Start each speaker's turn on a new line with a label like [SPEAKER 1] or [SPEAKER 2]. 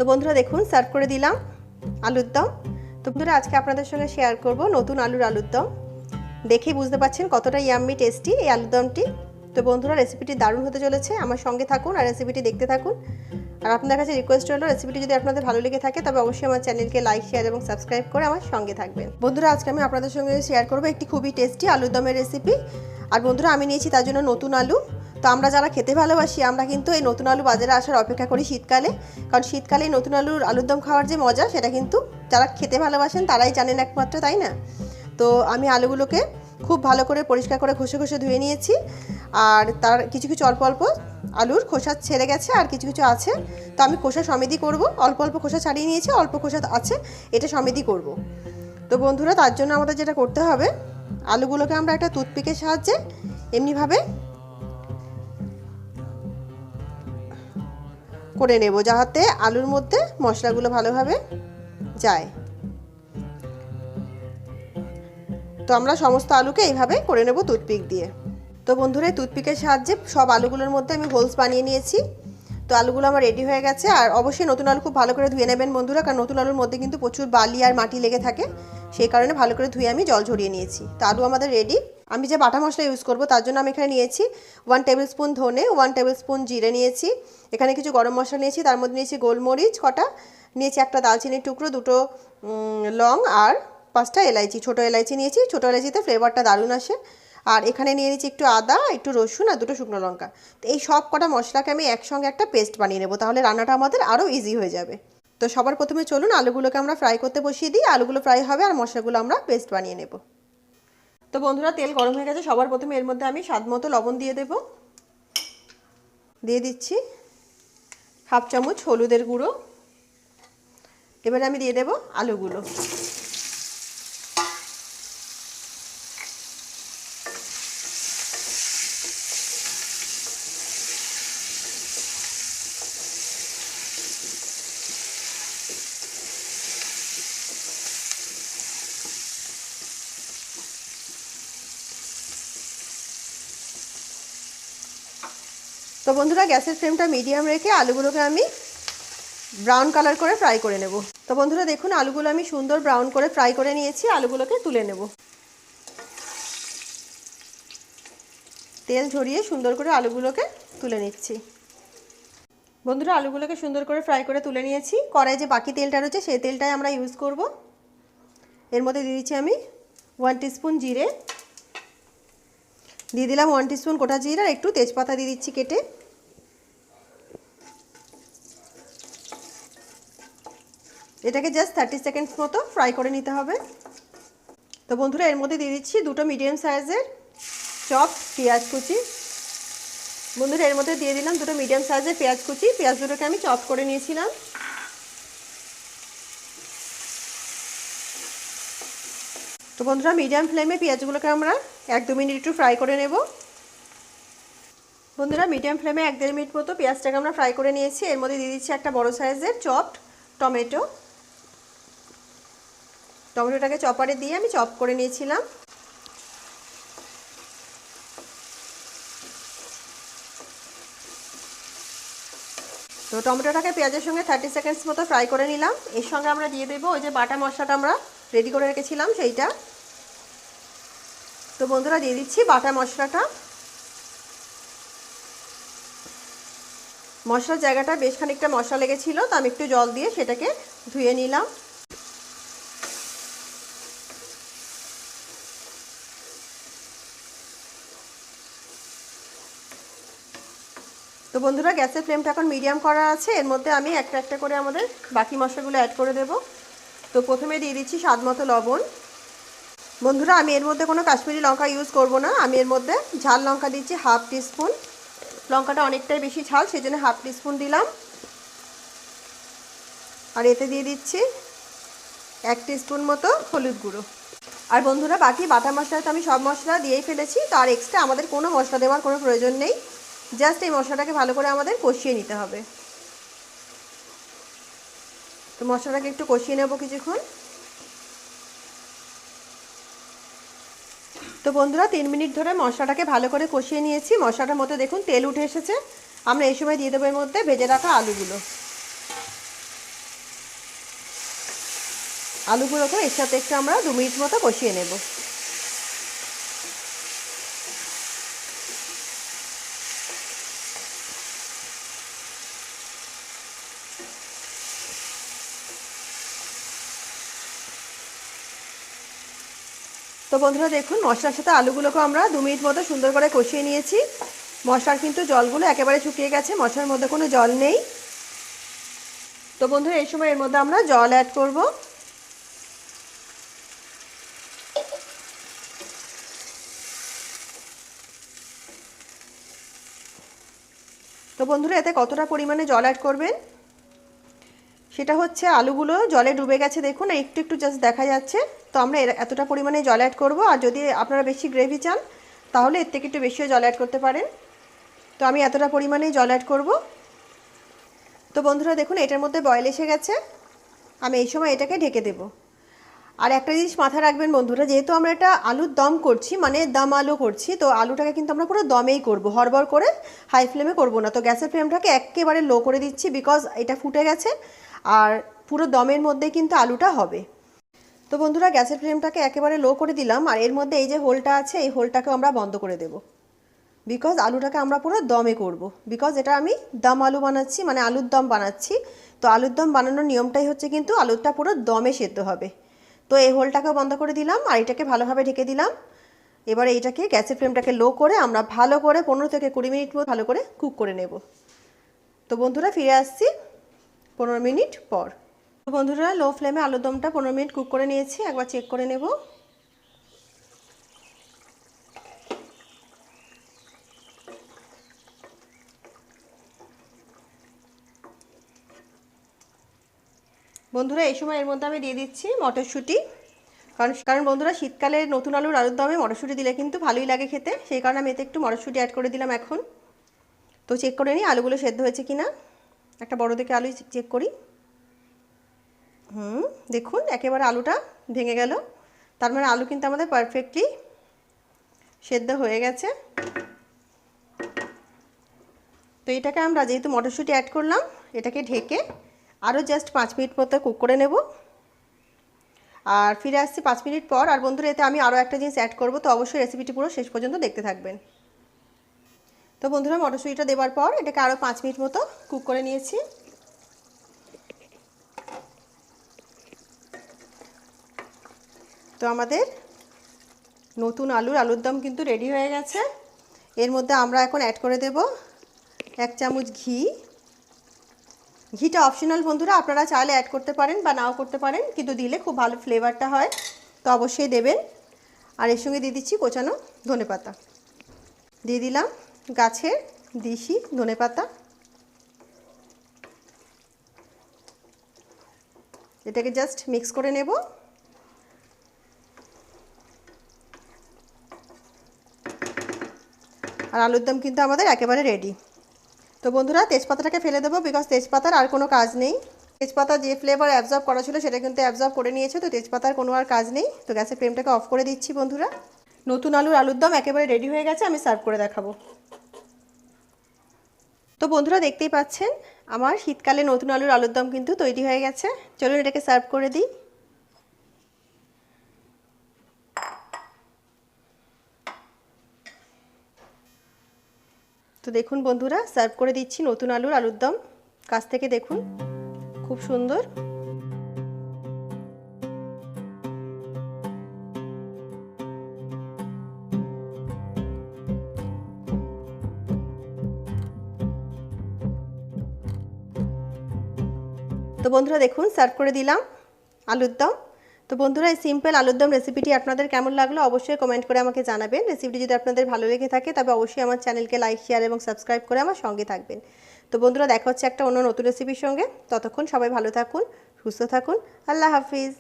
[SPEAKER 1] বন্ধুরা দেখুন সার্ভ করে দিলাম আলুর দম। তো বন্ধুরা আজকে আপনাদের সঙ্গে শেয়ার করব নতুন আলুর দম। দেখেই বুঝতে পারছেন কতটা ইয়াম্মি টেস্টি এই আলুর দমটি। তো বন্ধুরা রেসিপিটি দারুণ হতে চলেছে, আমার সঙ্গে থাকুন আর রেসিপিটি দেখতে থাকুন। আর আপনাদের কাছে রিকোয়েস্ট হলো রেসিপিটি যদি আপনাদের ভালো লেগে থাকে তবে অবশ্যই আমার চ্যানেলকে লাইক শেয়ার এবং সাবস্ক্রাইব করে আমার সঙ্গে থাকবেন। বন্ধুরা আজকে আমি আপনাদের সঙ্গে শেয়ার করব একটি খুবই টেস্টি আলুর দমের রেসিপি। আর বন্ধুরা আমি নিয়েছি তার জন্য নতুন আলু। তো আমরা যারা খেতে ভালোবাসি আমরা কিন্তু এই নতুন আলু বাজারে আসার অপেক্ষা করি শীতকালে, কারণ শীতকালে নতুন আলুর দম খাওয়ার যে মজা সেটা কিন্তু যারা খেতে ভালোবাসেন তারাই জানেন একমাত্র, তাই না? তো আমি আলুগুলোকে খুব ভালো করে পরিষ্কার করে ঘষে ঘষে ধুয়ে নিয়েছি। আর তার কিছু কিছু অল্প অল্প আলুর খোসা ছেড়ে গেছে আর কিছু কিছু আছে। তো আমি খোসা সমেতই করব, অল্প অল্প খোসা ছাড়িয়ে নিয়েছি, অল্প খোসা আছে, এটা সমেতই করব। তো বন্ধুরা তার জন্য আমাদের যেটা করতে হবে, আলুগুলোকে আমরা একটা টুথপিকের সাহায্যে এমনিভাবে করে নেব যাতে আলুর মধ্যে মশলাগুলো ভালোভাবে যায়। তো আমরা সমস্ত আলুকে এইভাবে করে নেব টুথপিক দিয়ে। তো বন্ধুরা টুথপিকের সাহায্যে সব আলুগুলোর মধ্যে আমি হোলস বানিয়ে নিয়েছি। তো আলুগুলো আমার রেডি হয়ে গেছে। আর অবশ্যই নতুন আলু খুব ভালো করে ধুয়ে নেবেন বন্ধুরা, কারণ নতুন আলুর মধ্যে কিন্তু প্রচুর বালি আর মাটি লেগে থাকে, সেই কারণে ভালো করে ধুয়ে আমি জল ঝরিয়ে নিয়েছি। তো আলু আমাদের রেডি। আমি যে বাটা মশলা ইউজ করব তার জন্য আমি এখানে নিয়েছি 1 টেবিল স্পুন ধনে, 1 টেবিল স্পুন জিরে নিয়েছি, এখানে কিছু গরম মশলা নিয়েছি, তার মধ্যে নিয়েছি গোলমরিচ কটা, নিয়েছি একটা দালচিনির টুকরো, দুটো লং আর 5টা এলাইচি, ছোটো এলাইচি নিয়েছি, ছোটো এলাইচিতে ফ্লেভারটা দারুণ আসে। আর এখানে নিয়ে নিয়েছি একটু আদা, একটু রসুন আর দুটো শুকনো লঙ্কা। তো এই সব কটা মশলাকে আমি একসঙ্গে একটা পেস্ট বানিয়ে নেব, তাহলে রান্নাটা আমাদের আরও ইজি হয়ে যাবে। তো সবার প্রথমে চলুন আলুগুলোকে আমরা ফ্রাই করতে বসিয়ে দিই। আলুগুলো ফ্রাই হবে আর মশলাগুলো আমরা পেস্ট বানিয়ে নেব। তো বন্ধুরা তেল গরম হয়ে গেছে, সবার প্রথমে এর মধ্যে আমি স্বাদ মতো লবণ দিয়ে দেব, দিয়ে দিচ্ছি 1/2 চামচ হলুদের গুঁড়ো। এবারে আমি দিয়ে দেব আলুগুলো। তো বন্ধুরা গ্যাসের ফ্লেমটা মিডিয়াম রেখে আলুগুলোকে আমি ব্রাউন কালার করে ফ্রাই করে নেব। তো বন্ধুরা দেখুন আলুগুলো আমি সুন্দর ব্রাউন করে ফ্রাই করে নিয়েছি, আলুগুলোকে তুলে নেব। তেল ঝরিয়ে সুন্দর করে আলুগুলোকে তুলে নিচ্ছি। বন্ধুরা আলুগুলোকে সুন্দর করে ফ্রাই করে তুলে নিয়েছি। কড়াই যে বাকি তেলটা রয়েছে সেই তেলটাই আমরা ইউজ করব। এর মধ্যে দিয়ে দিচ্ছি আমি 1 টিস্পুন জিরে, দিয়ে দিলাম 1 টিস্পুন গোটা জিরা, আর একটু তেজপাতা দিয়ে দিচ্ছি কেটে। এটাকে জাস্ট 30 সেকেন্ডস মতো ফ্রাই করে নিতে হবে। তো বন্ধুরা এর মধ্যে দিয়ে দিচ্ছি দুটো মিডিয়াম সাইজের চপ পেঁয়াজ কুচি। বন্ধুরা এর মধ্যে দিয়ে দিলাম দুটো মিডিয়াম সাইজের পেঁয়াজ কুচি। পেঁয়াজ দুটোকে আমি চপ করে নিয়েছিলাম। তো বন্ধুরা মিডিয়াম ফ্লেমে পেঁয়াজগুলোকে আমরা 1-2 মিনিট একটু ফ্রাই করে নেব। বন্ধুরা মিডিয়াম ফ্লেমে 1-1.5 মিনিট মতো পেঁয়াজটাকে আমরা ফ্রাই করে নিয়েছি। এর মধ্যে দিয়ে দিচ্ছি একটা বড় সাইজের চপড টমেটো। টমেটোটাকে চপারে দিয়ে আমি চপ করে নিয়েছিলাম। তো টমেটোটাকে পেঁয়াজের সঙ্গে 30 সেকেন্ডস মতো ফ্রাই করে নিলাম। এর সঙ্গে আমরা দিয়ে দেবো ওই যে বাটা মশলাটা আমরা রেডি করে রেখেছিলাম সেইটা। তো বন্ধুরা দিয়ে দিচ্ছি বাটা মশলাটা। মশলার জায়গাটা বেশ খানিকটা মশলা লেগেছিল, তো আমি একটু জল দিয়ে সেটাকে ধুয়ে নিলাম। তো বন্ধুরা গ্যাসের ফ্লেমটা এখন মিডিয়াম করা আছে। এর মধ্যে আমি একটা একটা করে আমাদের বাকি মশলাগুলো অ্যাড করে দেব। তো প্রথমে দিয়ে দিচ্ছি স্বাদ মতো লবণ। বন্ধুরা আমি এর মধ্যে কোনো কাশ্মীরি লঙ্কা ইউজ করব না, আমি এর মধ্যে ঝাল লঙ্কা দিচ্ছি 1/2 টিস্পুন। লঙ্কাটা অনেকটাই বেশি ঝাল, সেই জন্য 1/2 টিস্পুন দিলাম। আর এতে দিয়ে দিচ্ছি 1 টিস্পুন মতো হলুদ গুঁড়ো। আর বন্ধুরা বাকি বাটা মশলাতে আমি সব মশলা দিয়েই ফেলেছি, তো আর এক্সট্রা আমাদের কোনো মশলা দেওয়ার কোনো প্রয়োজন নেই। জাস্ট এই মশলাটাকে ভালো করে আমাদের কষিয়ে নিতে হবে। তো মশলাটাকে একটু কষিয়ে নেব কিছুক্ষণ। তো বন্ধুরা 3 মিনিট ধরে মশলাটাকে ভালো করে কষিয়ে নিয়েছি। মশলাটার মধ্যে দেখুন তেল উঠে এসেছে। আমরা এই সময় দিয়ে দেবো এর মধ্যে ভেজে রাখা আলুগুলো। আলুগুলোকে এর সাথে একটু আমরা 2 মিনিট মতো কষিয়ে নেব। তো বন্ধুরা দেখুন মশলার সাথে আলুগুলোকে আমরা 2 মিনিট মতো সুন্দর করে কষিয়ে নিয়েছি। মশলার কিন্তু জলগুলো একেবারে শুকিয়ে গেছে, মশলার মধ্যে কোনো জল নেই। তো বন্ধুরা এই সময় এর মধ্যে আমরা জল অ্যাড করব। তো বন্ধুরা এতে কতটা পরিমাণে জল অ্যাড করবেন সেটা হচ্ছে আলুগুলো জলে ডুবে গেছে, দেখুন একটু একটু জাস্ট দেখা যাচ্ছে। তো আমরা এতটা পরিমাণে জল অ্যাড করব। আর যদি আপনারা বেশি গ্রেভি চান তাহলে এর থেকে একটু বেশিও জল অ্যাড করতে পারেন। তো আমি এতটা পরিমাণেই জল অ্যাড করব। তো বন্ধুরা দেখুন এটার মধ্যে বয়েল এসে গেছে, আমি এই সময় এটাকে ঢেকে দেব। আর একটা জিনিস মাথায় রাখবেন বন্ধুরা, যেহেতু আমরা এটা আলুর দম করছি মানে দম আলু করছি, তো আলুটাকে কিন্তু আমরা পুরো দমেই করব, হড়বড় করে হাই ফ্লেমে করব না। তো গ্যাসের ফ্লেমটাকে একেবারে লো করে দিচ্ছি, বিকজ এটা ফুটে গেছে আর পুরো দমের মধ্যেই কিন্তু আলুটা হবে। তো বন্ধুরা গ্যাসের ফ্লেমটাকে একেবারে লো করে দিলাম। আর এর মধ্যে এই যে হোলটা আছে এই হোলটাকে আমরা বন্ধ করে দেব, বিকজ আলুটাকে আমরা পুরো দমে করব। বিকজ এটা আমি দম আলু বানাচ্ছি মানে আলুর দম বানাচ্ছি। তো আলুর দম বানানোর নিয়মটাই হচ্ছে কিন্তু আলুটা পুরো দমে সেদ্ধ হবে। তো এই হোলটাকেও বন্ধ করে দিলাম আর এটাকে ভালোভাবে ঢেকে দিলাম। এবারে এইটাকে গ্যাসের ফ্লেমটাকে লো করে আমরা ভালো করে 15 থেকে 20 মিনিট মতো ভালো করে কুক করে নেব। তো বন্ধুরা ফিরে আসছি 15 মিনিট পর। তো বন্ধুরা লো ফ্লেমে আলুর দমটা 15 মিনিট কুক করে নিয়েছি, একবার চেক করে নেব। বন্ধুরা এই সময় এর মধ্যে আমি দিয়ে দিচ্ছি মটরশুঁটি, কারণ বন্ধুরা শীতকালে নতুন আলুর দমে মটরশুঁটি দিলে কিন্তু ভালোই লাগে খেতে, সেই কারণে আমি এতে একটু মটরশুঁটি অ্যাড করে দিলাম এখন। তো চেক করে নিই আলুগুলো সেদ্ধ হয়েছে কিনা, একটা বড় দেখে আলু চেক করি। দেখুন একেবারে আলুটা ভেঙে গেল, তার মানে আলু কিন্তু আমাদের পারফেক্টলি সেদ্ধ হয়ে গেছে। তো এটাকে আমরা যেহেতু মটরশুঁটি অ্যাড করলাম এটাকে ঢেকে আরও জাস্ট 5 মিনিট মতো কুক করে নেব। আর ফিরে আসছি 5 মিনিট পর। আর বন্ধুরা এতে আমি আরও একটা জিনিস অ্যাড করব, তো অবশ্যই রেসিপিটি পুরো শেষ পর্যন্ত দেখতে থাকবেন। তো বন্ধুরা মটরশুঁটিটা দেওয়ার পর এটাকে আরও 5 মিনিট মতো কুক করে নিয়েছি। তো আমাদের নতুন আলুর দম কিন্তু রেডি হয়ে গেছে। এর মধ্যে আমরা এখন অ্যাড করে দেব 1 চামচ ঘি। ঘিটা অপশনাল বন্ধুরা, আপনারা চাইলে অ্যাড করতে পারেন বা নাও করতে পারেন, কিন্তু দিলে খুব ভালো ফ্লেভারটা হয়, তো অবশ্যই দেবেন। আর এর সঙ্গে দিয়ে দিচ্ছি কোচানো ধনেপাতা, দিয়ে দিলাম গাছের দেশি ধনেপাতা। এটাকে জাস্ট মিক্স করে নেব। আর আলুর দম কিন্তু আমাদের একেবারে রেডি। তো বন্ধুরা তেজপাতাটাকে ফেলে দেবো, বিকজ তেজপাতার আর কোনো কাজ নেই। তেজপাতা যে ফ্লেভার অ্যাবজর্ব করা ছিল সেটা কিন্তু অ্যাবজর্ব করে নিয়েছে, তো তেজপাতার কোনো আর কাজ নেই। তো গ্যাসের ফ্লেমটাকে অফ করে দিচ্ছি বন্ধুরা। নতুন আলুর দম একেবারে রেডি হয়ে গেছে, আমি সার্ভ করে দেখাবো। তো বন্ধুরা দেখতেই পাচ্ছেন আমার শীতকালে নতুন আলুর দম কিন্তু তৈরি হয়ে গেছে। চলুন এটাকে সার্ভ করে দিই। তো দেখুন বন্ধুরা সার্ভ করে দিচ্ছি নতুন আলুর দম, কাছ থেকে দেখুন খুব সুন্দর। তো বন্ধুরা দেখুন সার্ভ করে দিলাম আলুর দম। তো বন্ধুরা এই সিম্পল আলুর দম রেসিপিটি আপনাদের কেমন লাগলো অবশ্যই কমেন্ট করে আমাকে জানাবেন। রেসিপিটি যদি আপনাদের ভালো লেগে থাকে তবে অবশ্যই আমার চ্যানেলকে লাইক শেয়ার এবং সাবস্ক্রাইব করে আমার সঙ্গে থাকবেন। তো বন্ধুরা দেখা হচ্ছে একটা অন্য নতুন রেসিপির সঙ্গে, ততক্ষণ সবাই ভালো থাকুন, সুস্থ থাকুন। আল্লাহ হাফিজ।